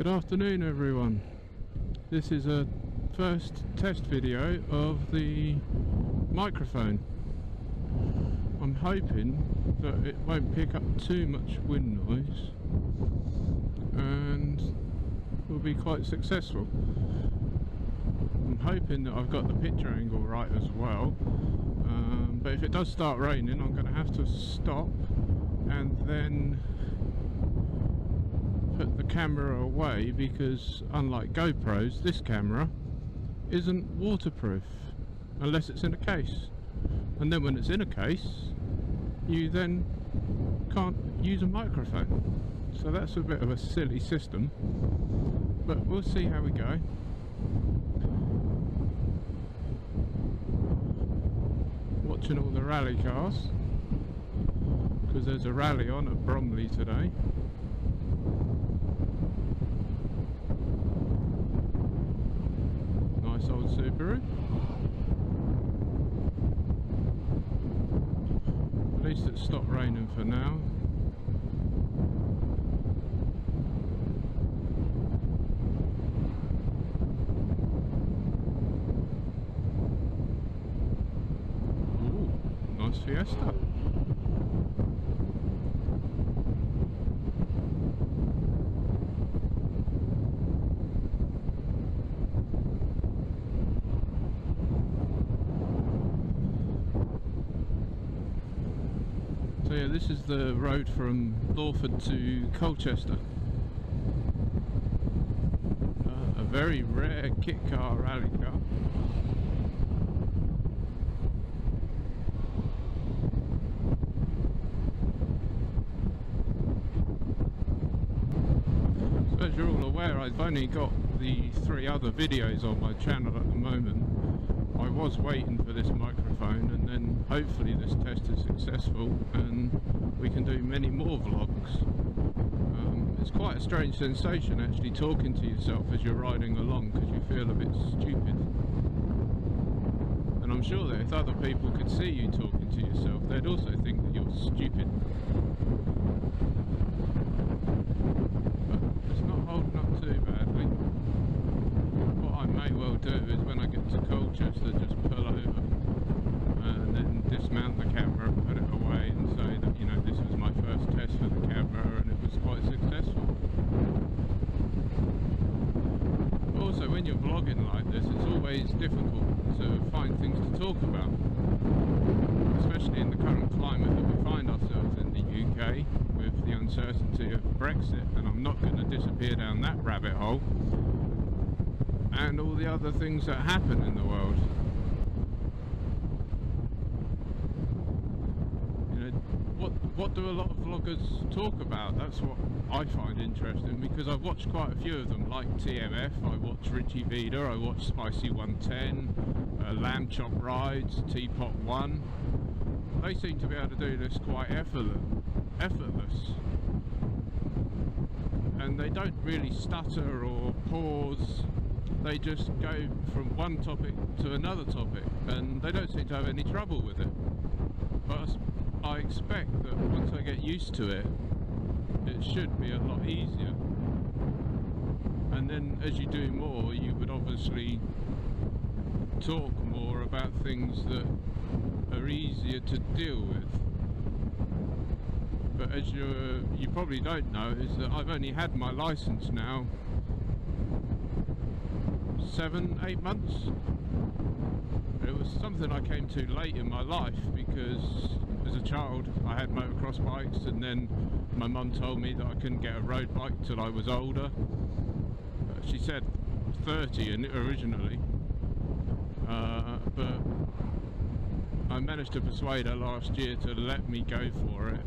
Good afternoon everyone. This is a first test video of the microphone. I'm hoping that it won't pick up too much wind noise and will be quite successful. I'm hoping that I've got the picture angle right as well, but if it does start raining I'm going to have to stop and then put the camera away, because unlike GoPros, this camera isn't waterproof unless it's in a case, and then when it's in a case you then can't use a microphone. So that's a bit of a silly system, but we'll see how we go. Watching all the rally cars, because there's a rally on at Bromley today. Nice old Subaru. At least it's stopped raining for now. Ooh, nice Fiesta. So yeah, this is the road from Lawford to Colchester. A very rare kit car rally car. So as you're all aware, I've only got the 3 other videos on my channel at the moment. I was waiting for this microphone, and then hopefully this test is successful and we can do many more vlogs. It's quite a strange sensation actually talking to yourself as you're riding along, because you feel a bit stupid. And I'm sure that if other people could see you talking to yourself, they'd also think that you're stupid. But it's not holding up too badly. What I may well do is when I get to Colchester just pull over and then dismount the camera and put it away and say that, you know, this was my first test for the camera and it was quite successful. Also, when you're vlogging like this, it's always difficult to find things to talk about, especially in the current climate that we find ourselves in the UK with the uncertainty of Brexit, and I'm not going to disappear down that rabbit hole, and all the other things that happen in the world. You know, what do a lot of vloggers talk about? That's what I find interesting, because I've watched quite a few of them, like TMF, I watch Richie Vida, I watch Spicy 110, Lamb Chop Rides, Teapot 1. They seem to be able to do this quite effortless. And they don't really stutter or pause. They just go from one topic to another topic, and they don't seem to have any trouble with it. But I expect that once I get used to it, it should be a lot easier. And then as you do more, you would obviously talk more about things that are easier to deal with. But as you probably don't know, is that I've only had my license now 7-8 months. It was something I came to late in my life, because as a child I had motocross bikes, and then my mum told me that I couldn't get a road bike till I was older. She said 30 originally, but I managed to persuade her last year to let me go for it.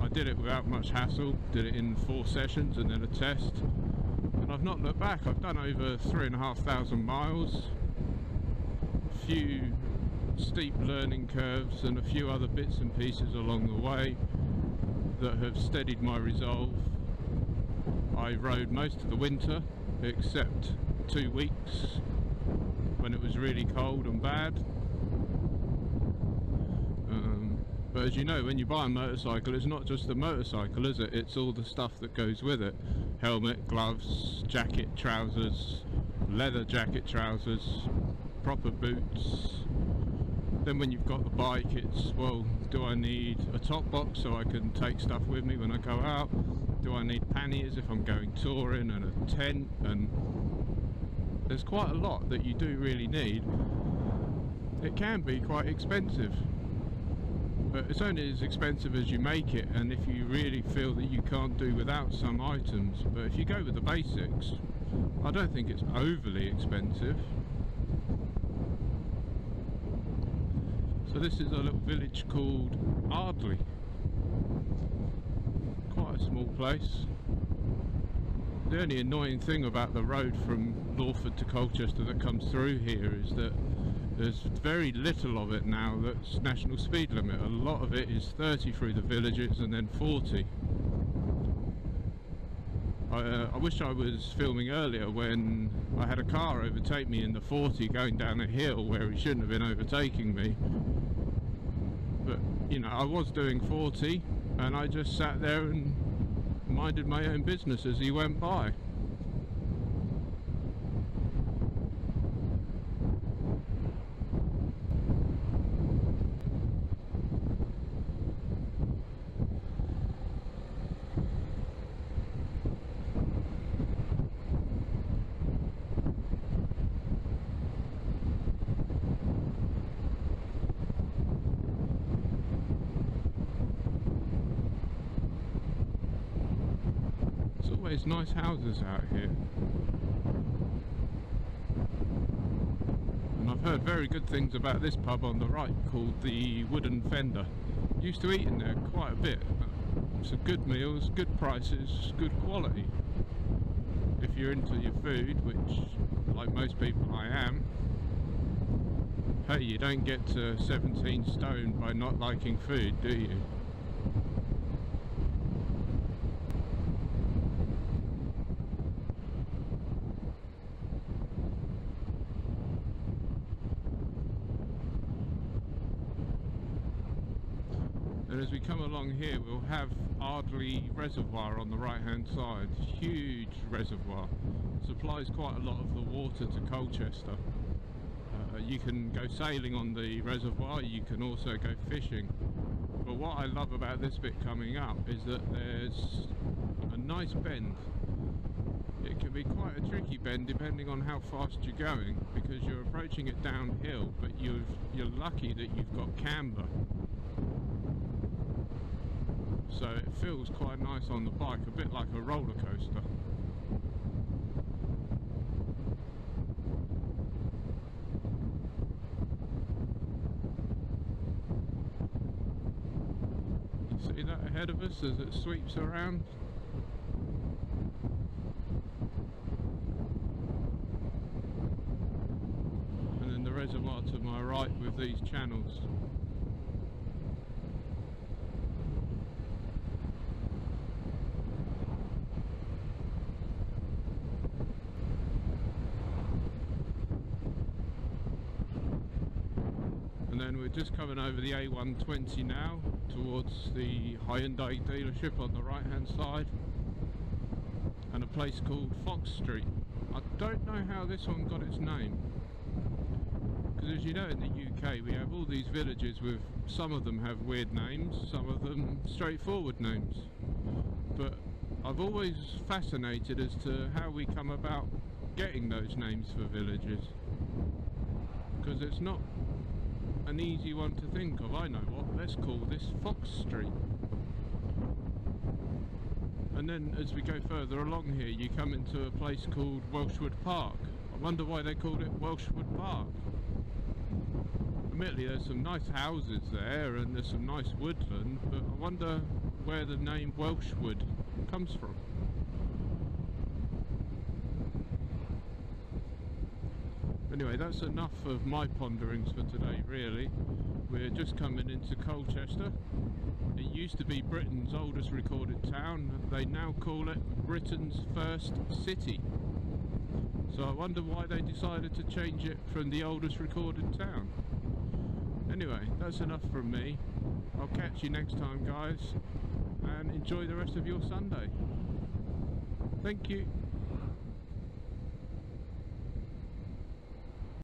I did it without much hassle, did it in 4 sessions and then a test. And I've not looked back. I've done over 3,500 miles, a few steep learning curves and a few other bits and pieces along the way that have steadied my resolve. I rode most of the winter except 2 weeks when it was really cold and bad. But as you know, when you buy a motorcycle, it's not just the motorcycle, is it? It's all the stuff that goes with it. Helmet, gloves, jacket, trousers, leather jacket, trousers, proper boots. Then when you've got the bike, it's, well, do I need a top box so I can take stuff with me when I go out? Do I need panniers if I'm going touring, and a tent? And there's quite a lot that you do really need. It can be quite expensive, but it's only as expensive as you make it, and if you really feel that you can't do without some items. But if you go with the basics, I don't think it's overly expensive. So this is a little village called Ardley. Quite a small place. The only annoying thing about the road from Lawford to Colchester that comes through here is that there's very little of it now that's national speed limit. A lot of it is 30 through the villages and then 40. I wish I was filming earlier when I had a car overtake me in the 40 going down a hill where he shouldn't have been overtaking me. But, you know, I was doing 40 and I just sat there and minded my own business as he went by. There's nice houses out here, and I've heard very good things about this pub on the right called the Wooden Fender. Used to eat in there quite a bit. Some good meals, good prices, good quality. If you're into your food, which like most people I am. Hey, you don't get to 17 stone by not liking food, do you? And as we come along here, we'll have Ardley Reservoir on the right hand side. Huge reservoir. Supplies quite a lot of the water to Colchester. You can go sailing on the reservoir, you can also go fishing. But what I love about this bit coming up is that there's a nice bend. It can be quite a tricky bend depending on how fast you're going, because you're approaching it downhill, but you're lucky that you've got camber. So it feels quite nice on the bike, a bit like a roller coaster. You see that ahead of us as it sweeps around? And then the reservoir to my right with these channels. And then we're just coming over the A120 now towards the Hyundai dealership on the right hand side, and a place called Fox Street. I don't know how this one got its name, because as you know, in the UK we have all these villages with, some of them have weird names, some of them straightforward names, but I've always fascinated as to how we come about getting those names for villages, because it's not an easy one to think of. I know what, let's call this Fox Street. And then as we go further along here, you come into a place called Welshwood Park. I wonder why they called it Welshwood Park. Admittedly, there's some nice houses there and there's some nice woodland, but I wonder where the name Welshwood comes from. Anyway, that's enough of my ponderings for today, really. We're just coming into Colchester. It used to be Britain's oldest recorded town. They now call it Britain's first city. So I wonder why they decided to change it from the oldest recorded town. Anyway, that's enough from me. I'll catch you next time, guys, and enjoy the rest of your Sunday. Thank you.